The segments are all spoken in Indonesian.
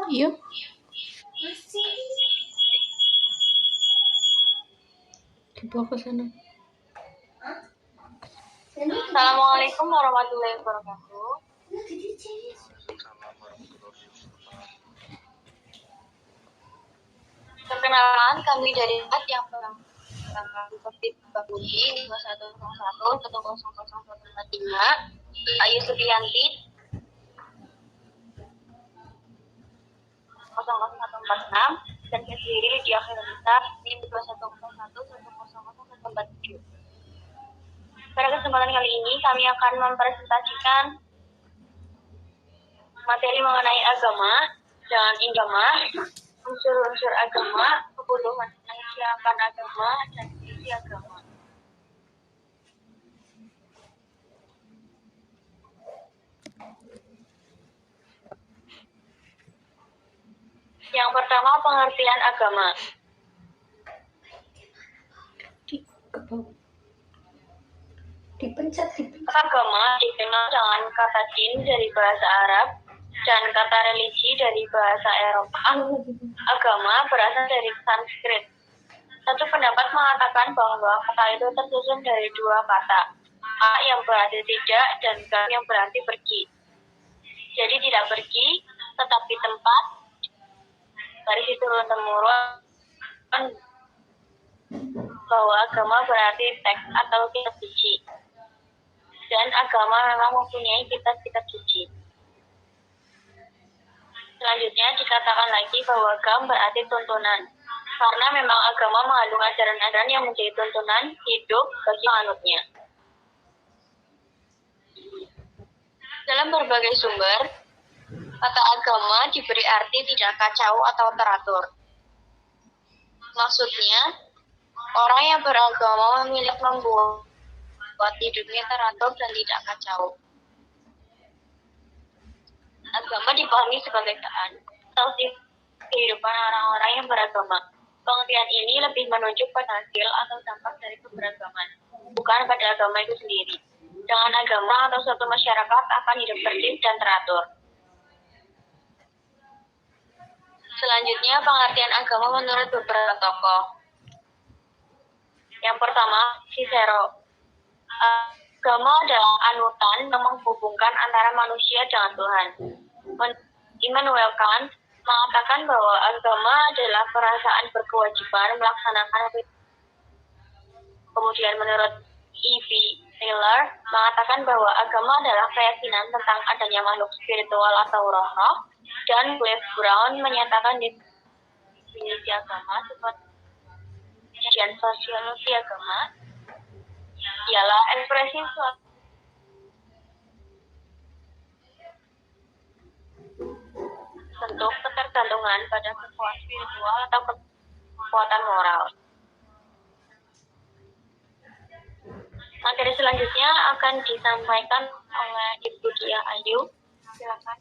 Iya. Dibawa ke sana. Assalamualaikum warahmatullahi wabarakatuh. Perkenalan, kami dari yang seperti Bakudi 2101 1000145, Ayu Supriyanti 00146, dan saya sendiri di akhir besar NIM 2101 1000147. Pada kesempatan kali ini kami akan mempresentasikan materi mengenai agama, jangan agama, unsur-unsur agama, kebutuhan manusia akan agama, dan isi agama. Yang pertama, pengertian agama. Dipencet. Agama dikenal dengan kata din dari bahasa Arab dan kata religi dari bahasa Eropa. Agama berasal dari Sanskrit. Satu pendapat mengatakan bahwa kata itu tersusun dari dua kata, a yang berarti tidak dan g yang berarti pergi. Jadi tidak pergi, tetapi tempat. Dari situ turun-temurun bahwa agama berarti teks atau kitab suci. Dan agama memang mempunyai kitab-kitab suci. Selanjutnya dikatakan lagi bahwa agama berarti tuntunan, karena memang agama mengandung ajaran-ajaran yang menjadi tuntunan hidup bagi penganutnya. Dalam berbagai sumber, kata agama diberi arti tidak kacau atau teratur. Maksudnya, orang yang beragama memilih membuat hidupnya teratur dan tidak kacau. Agama dipahami sebagai atau kehidupan orang-orang yang beragama. Pengertian ini lebih menunjuk pada hasil atau dampak dari keberagaman, bukan pada agama itu sendiri. Dengan agama atau suatu masyarakat akan hidup tertib dan teratur. Selanjutnya, pengertian agama menurut beberapa tokoh. Yang pertama, Cicero. Agama adalah anutan yang menghubungkan antara manusia dengan Tuhan. Immanuel Kant mengatakan bahwa agama adalah perasaan berkewajiban melaksanakan. Kemudian menurut E.V. Taylor mengatakan bahwa agama adalah keyakinan tentang adanya makhluk spiritual atau roh. Dan Cliff Brown menyatakan definisi agama sebagai kajian sosiologi agama ialah ekspresi suatu bentuk ketergantungan pada kekuatan spiritual atau kekuatan moral. Materi selanjutnya akan disampaikan oleh Ibu Diah Ayu. Silakan.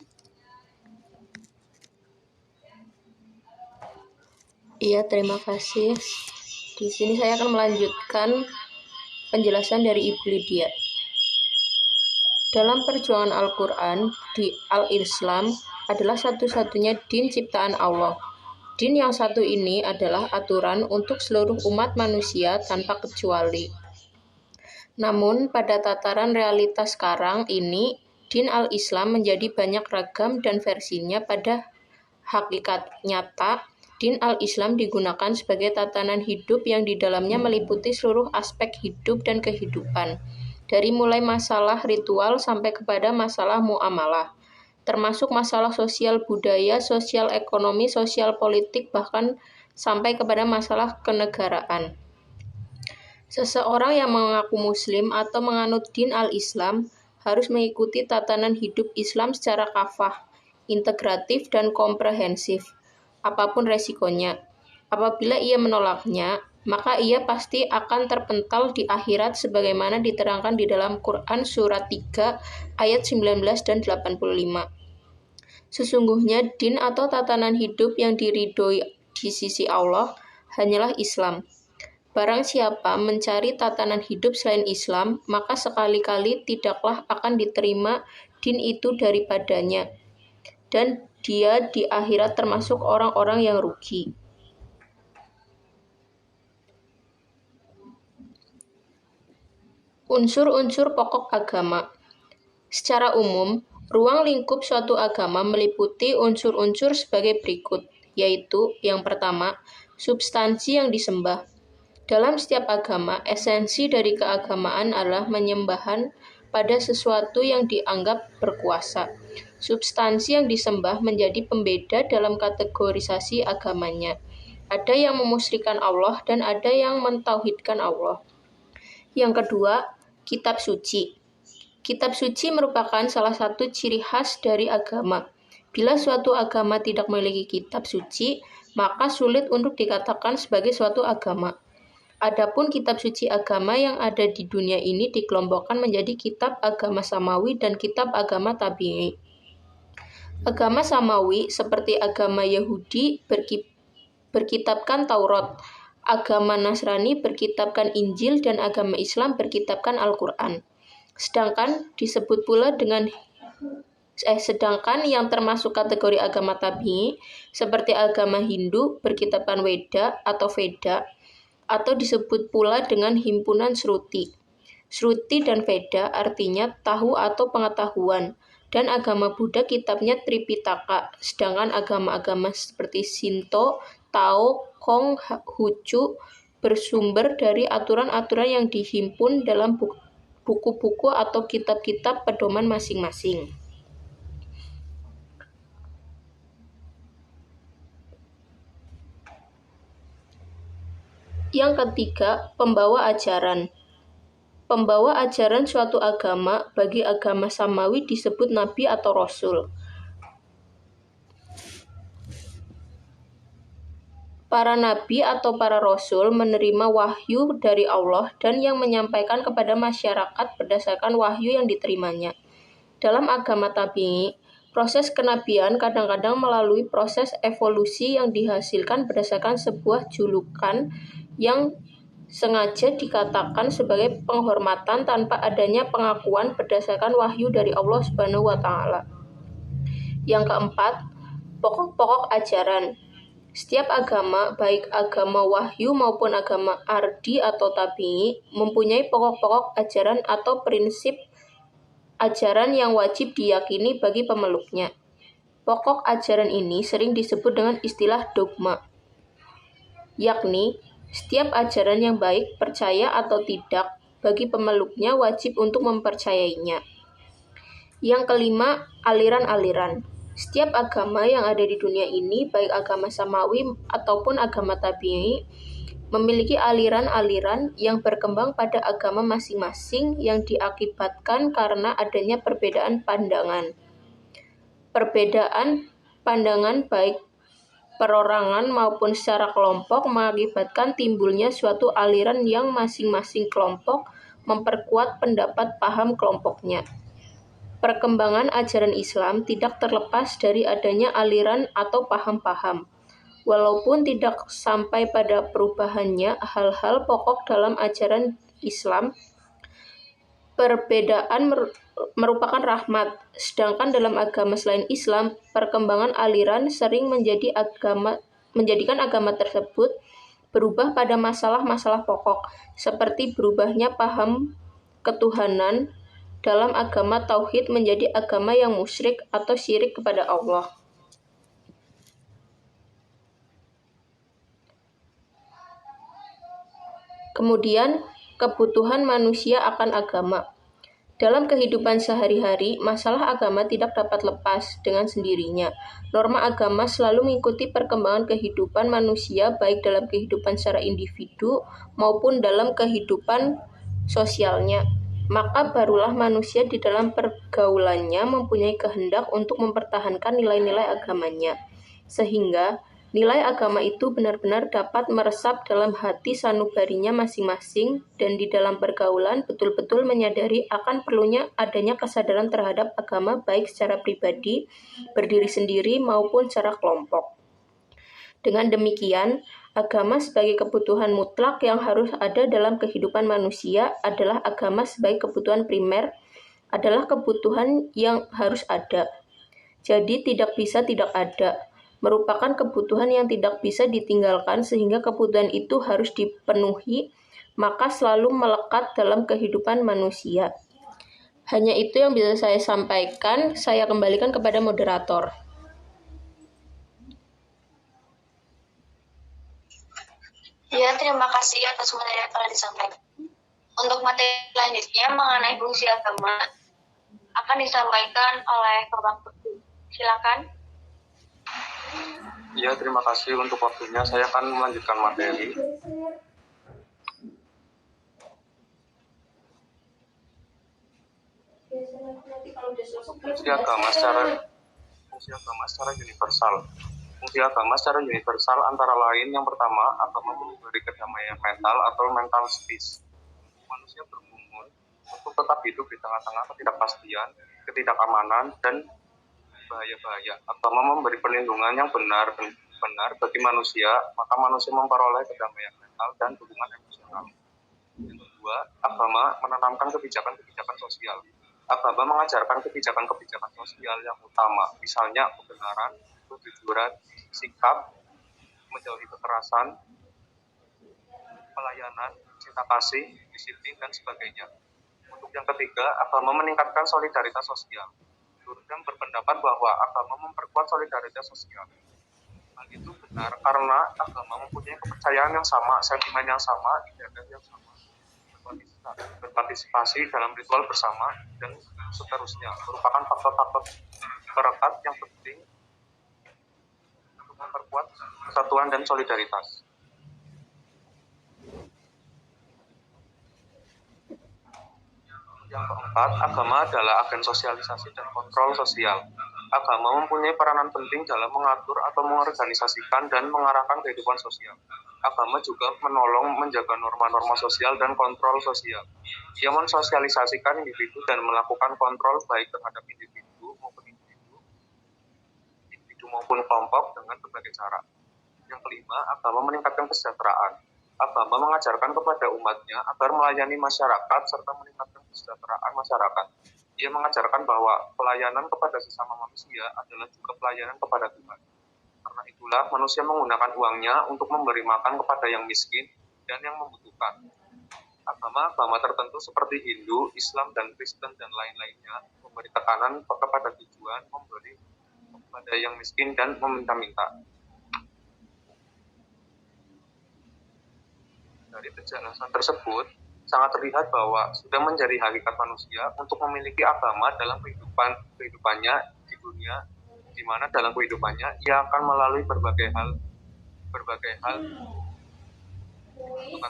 Iya, terima kasih. Di sini saya akan melanjutkan penjelasan dari Ibu Lydia. Dalam perjuangan Al-Quran, di Al-Islam adalah satu-satunya din ciptaan Allah. Din yang satu ini adalah aturan untuk seluruh umat manusia tanpa kecuali. Namun, pada tataran realitas sekarang ini, din Al-Islam menjadi banyak ragam dan versinya. Pada hakikat nyata, din Al-Islam digunakan sebagai tatanan hidup yang di dalamnya meliputi seluruh aspek hidup dan kehidupan, dari mulai masalah ritual sampai kepada masalah muamalah, termasuk masalah sosial budaya, sosial ekonomi, sosial politik, bahkan sampai kepada masalah kenegaraan. Seseorang yang mengaku muslim atau menganut din Al-Islam harus mengikuti tatanan hidup Islam secara kafah, integratif, dan komprehensif. Apapun resikonya. Apabila ia menolaknya, maka ia pasti akan terpental di akhirat sebagaimana diterangkan di dalam Quran surat 3 ayat 19 dan 85. Sesungguhnya din atau tatanan hidup yang diridhoi di sisi Allah hanyalah Islam. Barang siapa mencari tatanan hidup selain Islam, maka sekali-kali tidaklah akan diterima din itu daripadanya. Dan dia di akhirat termasuk orang-orang yang rugi. Unsur-unsur pokok agama. Secara umum, ruang lingkup suatu agama meliputi unsur-unsur sebagai berikut, yaitu yang pertama, substansi yang disembah. Dalam setiap agama, esensi dari keagamaan adalah menyembahan pada sesuatu yang dianggap berkuasa. Substansi yang disembah menjadi pembeda dalam kategorisasi agamanya. Ada yang memusyrikan Allah dan ada yang mentauhidkan Allah. Yang kedua, kitab suci. Kitab suci merupakan salah satu ciri khas dari agama. Bila suatu agama tidak memiliki kitab suci, maka sulit untuk dikatakan sebagai suatu agama. Adapun kitab suci agama yang ada di dunia ini dikelompokkan menjadi kitab agama samawi dan kitab agama tabi'i. Agama samawi seperti agama Yahudi berkitabkan Taurat, agama Nasrani berkitabkan Injil, dan agama Islam berkitabkan Al-Quran. Sedangkan yang termasuk kategori agama tabi'i seperti agama Hindu berkitabkan Weda atau Veda, atau disebut pula dengan himpunan Shruti. Shruti dan Veda artinya tahu atau pengetahuan, dan agama Buddha kitabnya Tripitaka, sedangkan agama-agama seperti Shinto, Tao, Kong, Hucu bersumber dari aturan-aturan yang dihimpun dalam buku-buku atau kitab-kitab pedoman masing-masing. Yang ketiga, pembawa ajaran. Pembawa ajaran suatu agama bagi agama samawi disebut nabi atau rasul. Para nabi atau para rasul menerima wahyu dari Allah dan yang menyampaikan kepada masyarakat berdasarkan wahyu yang diterimanya. Dalam agama tabi'i, proses kenabian kadang-kadang melalui proses evolusi yang dihasilkan berdasarkan sebuah julukan yang sengaja dikatakan sebagai penghormatan tanpa adanya pengakuan berdasarkan wahyu dari Allah Subhanahu wa Ta'ala. Yang keempat, pokok-pokok ajaran. Setiap agama, baik agama wahyu maupun agama ardi atau tabi'i, mempunyai pokok-pokok ajaran atau prinsip ajaran yang wajib diyakini bagi pemeluknya. Pokok ajaran ini sering disebut dengan istilah dogma, yakni setiap ajaran yang baik, percaya atau tidak, bagi pemeluknya wajib untuk mempercayainya. Yang kelima, aliran-aliran. Setiap agama yang ada di dunia ini, baik agama samawi ataupun agama tabi'i, memiliki aliran-aliran yang berkembang pada agama masing-masing yang diakibatkan karena adanya perbedaan pandangan. Perbedaan pandangan baik perorangan maupun secara kelompok mengakibatkan timbulnya suatu aliran yang masing-masing kelompok memperkuat pendapat paham kelompoknya. Perkembangan ajaran Islam tidak terlepas dari adanya aliran atau paham-paham. Walaupun tidak sampai pada perubahannya hal-hal pokok dalam ajaran Islam, perbedaan merupakan rahmat, sedangkan dalam agama selain Islam, perkembangan aliran sering menjadikan agama tersebut berubah pada masalah-masalah pokok, seperti berubahnya paham ketuhanan dalam agama tauhid menjadi agama yang musyrik atau syirik kepada Allah. Kemudian, kebutuhan manusia akan agama. Dalam kehidupan sehari-hari, masalah agama tidak dapat lepas dengan sendirinya. Norma agama selalu mengikuti perkembangan kehidupan manusia, baik dalam kehidupan secara individu maupun dalam kehidupan sosialnya. Maka barulah manusia di dalam pergaulannya mempunyai kehendak untuk mempertahankan nilai-nilai agamanya, sehingga nilai agama itu benar-benar dapat meresap dalam hati sanubarinya masing-masing dan di dalam pergaulan betul-betul menyadari akan perlunya adanya kesadaran terhadap agama baik secara pribadi, berdiri sendiri maupun secara kelompok. Dengan demikian, agama sebagai kebutuhan mutlak yang harus ada dalam kehidupan manusia adalah agama sebagai kebutuhan primer, adalah kebutuhan yang harus ada. Jadi tidak bisa tidak ada, merupakan kebutuhan yang tidak bisa ditinggalkan sehingga kebutuhan itu harus dipenuhi, maka selalu melekat dalam kehidupan manusia. Hanya itu yang bisa saya sampaikan, saya kembalikan kepada moderator. Ya, terima kasih atas materi yang telah disampaikan. Untuk materi selanjutnya mengenai fungsi agama akan disampaikan oleh Bapak Teguh. Silakan. Ya, terima kasih untuk waktunya. Saya akan melanjutkan materi. Fungsi agama secara universal. Fungsi agama secara universal antara lain yang pertama, agama memberi kedamaian mental atau mental peace. Manusia berkumpul untuk tetap hidup di tengah-tengah ketidakpastian, ketidakamanan, dan bahaya-bahaya. Agama memberi perlindungan yang benar bagi manusia, maka manusia memperoleh kedamaian mental dan dukungan emosional. Yang kedua, agama menanamkan kebijakan-kebijakan sosial. Agama mengajarkan kebijakan-kebijakan sosial yang utama, misalnya kebenaran, kejujuran, sikap, menjauhi kekerasan, pelayanan, cinta kasih, disiplin, dan sebagainya. Untuk yang ketiga, agama meningkatkan solidaritas sosial. Durkheim berpendapat bahwa agama memperkuat solidaritas sosial. Hal itu benar karena agama mempunyai kepercayaan yang sama, sentimen yang sama, ibadah yang sama, berpartisipasi dalam ritual bersama, dan seterusnya, merupakan faktor-faktor perekat yang penting untuk memperkuat kesatuan dan solidaritas. Yang keempat, agama adalah agen sosialisasi dan kontrol sosial. Agama mempunyai peranan penting dalam mengatur atau mengorganisasikan dan mengarahkan kehidupan sosial. Agama juga menolong menjaga norma-norma sosial dan kontrol sosial. Ia mensosialisasikan individu dan melakukan kontrol baik terhadap individu maupun kelompok dengan berbagai cara. Yang kelima, agama meningkatkan kesejahteraan. Agama mengajarkan kepada umatnya agar melayani masyarakat serta meningkatkan kesejahteraan masyarakat. Ia mengajarkan bahwa pelayanan kepada sesama manusia adalah juga pelayanan kepada Tuhan. Karena itulah manusia menggunakan uangnya untuk memberi makan kepada yang miskin dan yang membutuhkan. Agama-agama tertentu seperti Hindu, Islam, dan Kristen dan lain-lainnya memberi tekanan kepada tujuan memberi kepada yang miskin dan meminta-minta. Dari penjelasan tersebut, sangat terlihat bahwa sudah menjadi hakikat manusia untuk memiliki agama dalam kehidupannya di dunia, di mana dalam kehidupannya ia akan melalui berbagai hal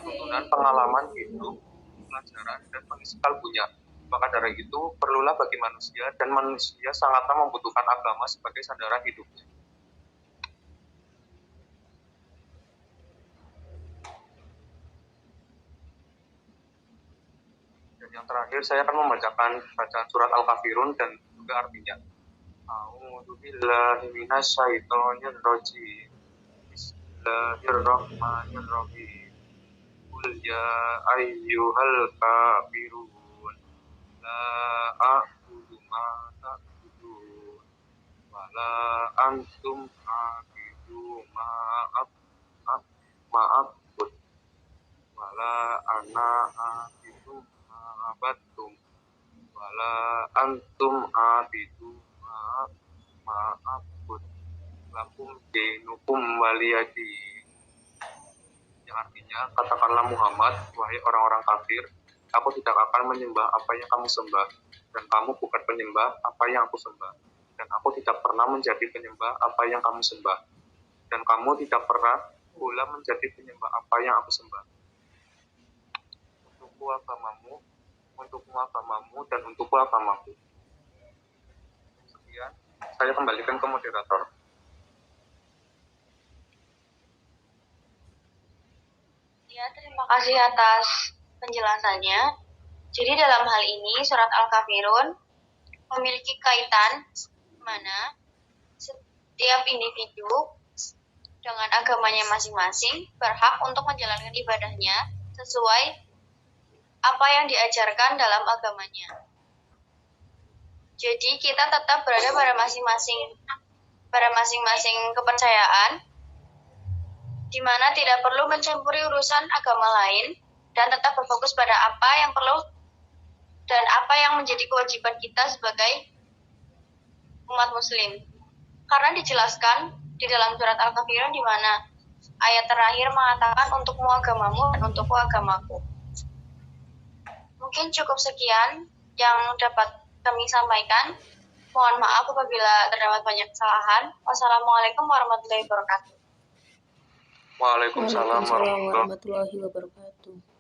tuntunan, pengalaman hidup, pelajaran, dan pengisi kalbunya. Maka dari itu, perlulah bagi manusia, dan manusia sangatlah membutuhkan agama sebagai sandaran hidupnya. Yang terakhir, saya akan membacakan bacaan surat Al-Kafirun dan juga artinya. A'udzubillahi minasyaitonirrajim. Bismillahirrahmanirrahim. Qul ya ayyuhal kafirun la a'budu ma ta'budun wa la antum a'budu ma'abud wa la ana a'budu ma'abattum wala antum abidu ma'abud lakum dinukum waliyadi. Yang artinya, katakanlah Muhammad, wahai orang-orang kafir, aku tidak akan menyembah apa yang kamu sembah, dan kamu bukan penyembah apa yang aku sembah, dan aku tidak pernah menjadi penyembah apa yang kamu sembah, dan kamu tidak pernah pula menjadi penyembah apa yang aku sembah. Untukmu agamamu dan untukku agamaku. Sekian, saya kembalikan ke moderator. Ya, terima kasih atas penjelasannya. Jadi dalam hal ini surat Al-Kafirun memiliki kaitan mana setiap individu dengan agamanya masing-masing berhak untuk menjalankan ibadahnya sesuai apa yang diajarkan dalam agamanya. Jadi kita tetap berada pada masing-masing kepercayaan, di mana tidak perlu mencampuri urusan agama lain dan tetap berfokus pada apa yang perlu dan apa yang menjadi kewajiban kita sebagai umat muslim. Karena dijelaskan di dalam surat Al-Kafirun di mana ayat terakhir mengatakan untukmu agamamu dan untukku agamaku. Mungkin cukup sekian yang dapat kami sampaikan. Mohon maaf apabila terdapat banyak kesalahan. Wassalamualaikum warahmatullahi wabarakatuh. Waalaikumsalam Waalaikumsalam warahmatullahi warahmatullahi wabarakatuh.